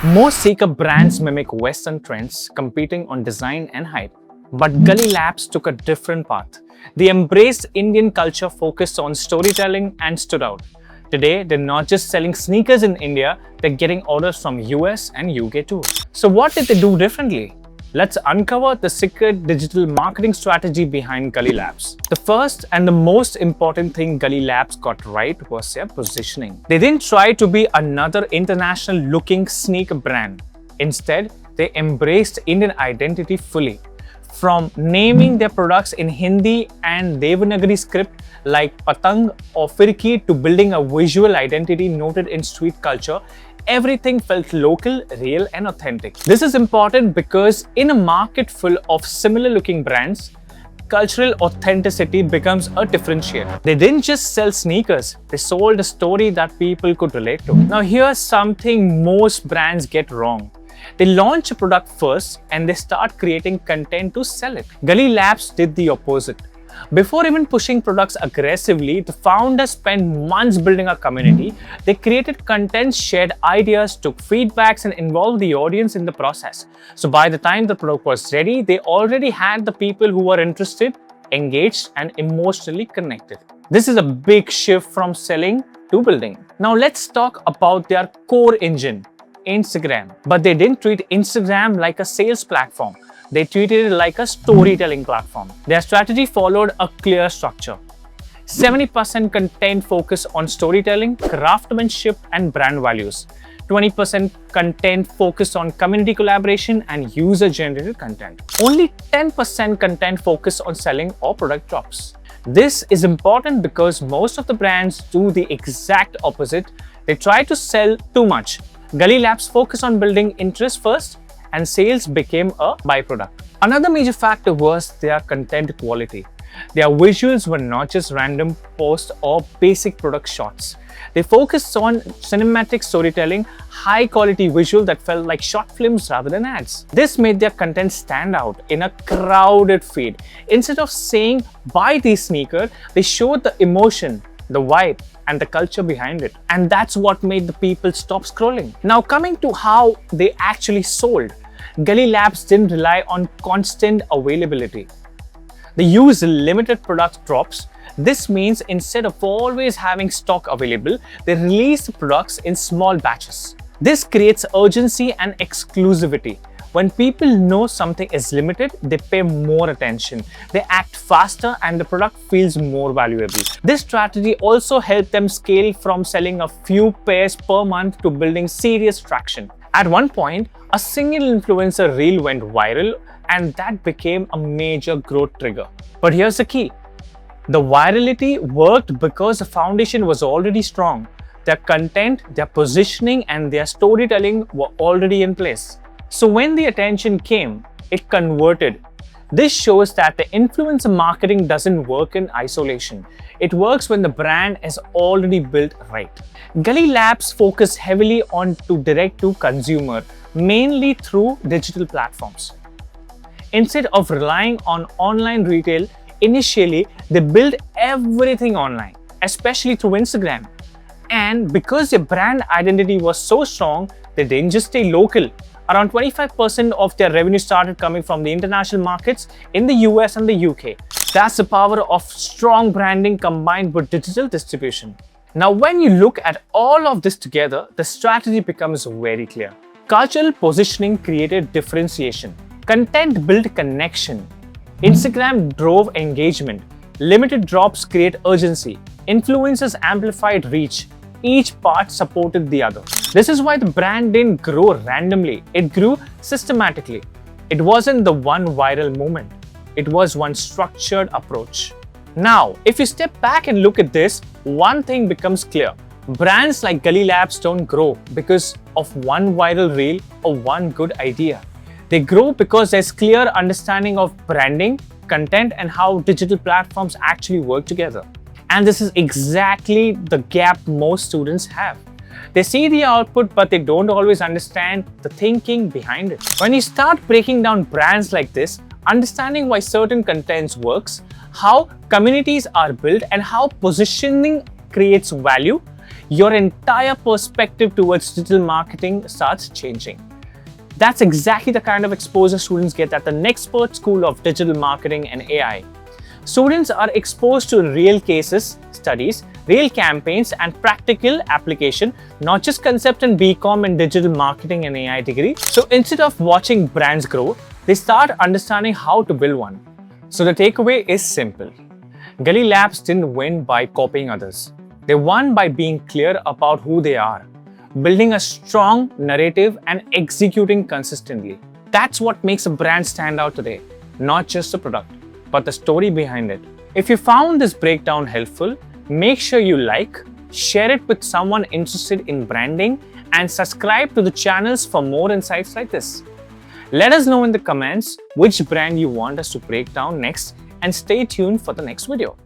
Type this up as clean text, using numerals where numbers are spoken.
Most sneaker brands mimic Western trends, competing on design and hype. But Gully Labs took a different path. They embraced Indian culture, focused on storytelling, and stood out. Today, they're not just selling sneakers in India, they're getting orders from US and UK too. So what did they do differently? Let's uncover the secret digital marketing strategy behind Gully Labs. The first and the most important thing Gully Labs got right was their positioning. They didn't try to be another international looking sneaker brand. Instead, they embraced Indian identity fully. From naming their products in Hindi and Devanagari script like Patang or Firki to building a visual identity noted in street culture, everything felt local, real and authentic. This is important because in a market full of similar looking brands, cultural authenticity becomes a differentiator. They didn't just sell sneakers, they sold a story that people could relate to. Now here's something most brands get wrong. They launch a product first and they start creating content to sell it. Gully Labs did the opposite. Before even pushing products aggressively, the founders spent months building a community. They created content, shared ideas, took feedbacks, and involved the audience in the process. So by the time the product was ready, they already had the people who were interested, engaged, and emotionally connected. This is a big shift from selling to building. Now let's talk about their core engine, Instagram. But they didn't treat Instagram like a sales platform. They treated it like a storytelling platform. Their strategy followed a clear structure. 70% content focus on storytelling, craftsmanship, and brand values. 20% content focused on community collaboration and user-generated content. Only 10% content focused on selling or product drops. This is important because most of the brands do the exact opposite. They try to sell too much. Gully Labs focus on building interest first, and sales became a byproduct. Another major factor was their content quality. Their visuals were not just random posts or basic product shots. They focused on cinematic storytelling, high quality visual that felt like short films rather than ads. This made their content stand out in a crowded feed. Instead of saying, buy these sneakers, they showed the emotion, the vibe, and the culture behind it. And that's what made the people stop scrolling. Now coming to how they actually sold, Gully Labs didn't rely on constant availability. They used limited product drops. This means instead of always having stock available, they release products in small batches. This creates urgency and exclusivity. When people know something is limited, they pay more attention. They act faster and the product feels more valuable. This strategy also helped them scale from selling a few pairs per month to building serious traction. At one point, a single influencer reel went viral and that became a major growth trigger. But here's the key. The virality worked because the foundation was already strong. Their content, their positioning, and their storytelling were already in place. So when the attention came, it converted. This shows that the influencer marketing doesn't work in isolation. It works when the brand is already built right. Gully Labs focus heavily on direct to consumer, mainly through digital platforms. Instead of relying on online retail, initially they built everything online, especially through Instagram. And because their brand identity was so strong, they didn't just stay local. Around 25% of their revenue started coming from the international markets in the US and the UK. That's the power of strong branding combined with digital distribution. Now, when you look at all of this together, the strategy becomes very clear. Cultural positioning created differentiation. Content built connection. Instagram drove engagement. Limited drops create urgency. Influencers amplified reach. Each part supported the other. This is why the brand didn't grow randomly. It grew systematically. It wasn't the one viral moment. It was one structured approach. Now, if you step back and look at this, one thing becomes clear. Brands like Gully Labs don't grow because of one viral reel or one good idea. They grow because there's clear understanding of branding, content, and how digital platforms actually work together. And this is exactly the gap most students have. They see the output, but they don't always understand the thinking behind it. When you start breaking down brands like this, understanding why certain contents works, how communities are built, and how positioning creates value, your entire perspective towards digital marketing starts changing. That's exactly the kind of exposure students get at the Nexpert School of Digital Marketing and AI. Students are exposed to real cases, studies, real campaigns, and practical application, not just concept and BCom and digital marketing and AI degree. So instead of watching brands grow, they start understanding how to build one. So the takeaway is simple. Gully Labs didn't win by copying others. They won by being clear about who they are, building a strong narrative and executing consistently. That's what makes a brand stand out today, not just the product, but the story behind it. If you found this breakdown helpful, make sure you like, share it with someone interested in branding, and subscribe to the channels for more insights like this. Let us know in the comments which brand you want us to break down next, and stay tuned for the next video.